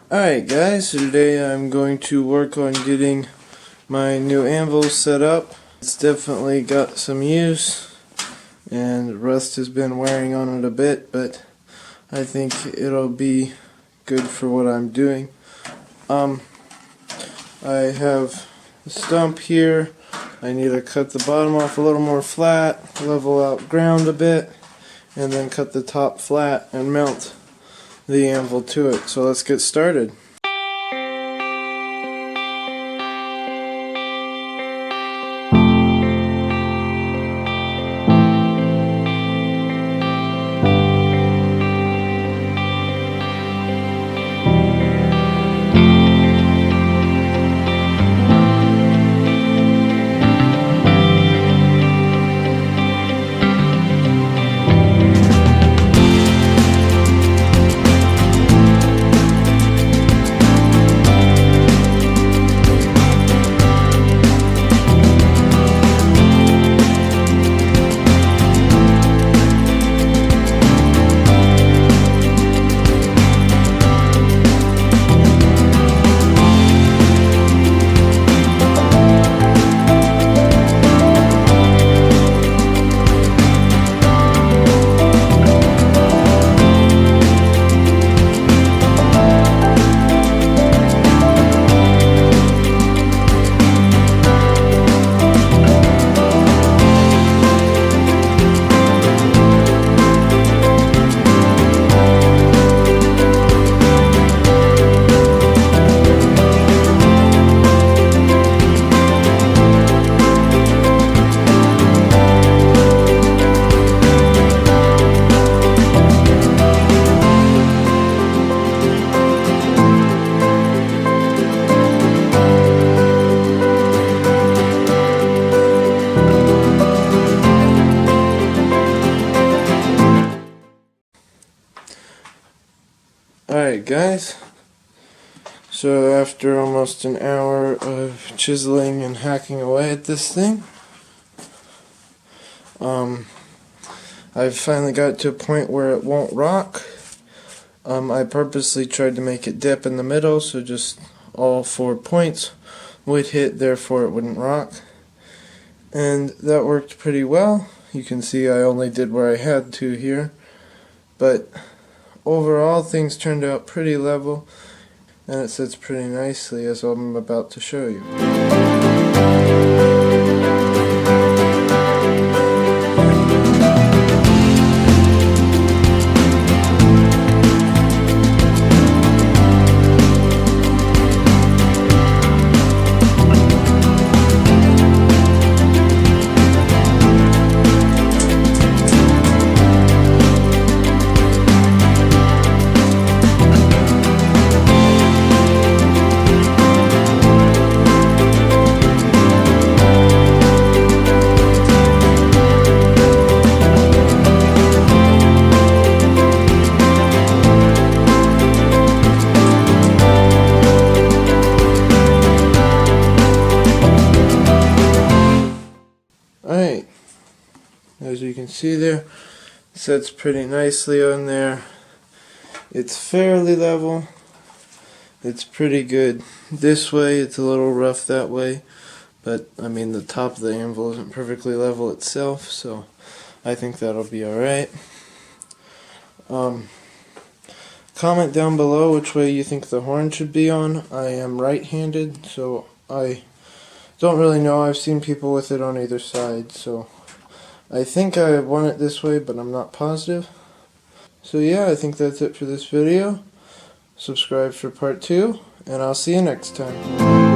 Alright guys, so today I'm going to work on getting my new anvil set up. It's definitely got some use and rust has been wearing on it a bit, but I think it'll be good for what I'm doing. I have a stump here. I need to cut the bottom off a little more flat, level out ground a bit, and then cut the top flat and mount the anvil to it. So let's get started. Alright guys, so after almost an hour of chiseling and hacking away at this thing, I've finally got to a point where it won't rock. I purposely tried to make it dip in the middle so just all 4 points would hit, therefore it wouldn't rock. And that worked pretty well. You can see I only did where I had to here, but overall things turned out pretty level and it sits pretty nicely, as I'm about to show you. Alright, as you can see there, it sets pretty nicely on there. It's fairly level. It's pretty good this way, it's a little rough that way, but I mean the top of the anvil isn't perfectly level itself, so I think that'll be alright. Comment down below which way you think the horn should be on. I am right-handed, so I don't really know. I've seen people with it on either side, so I think I want it this way, but I'm not positive. So yeah, I think that's it for this video. Subscribe for part 2, and I'll see you next time.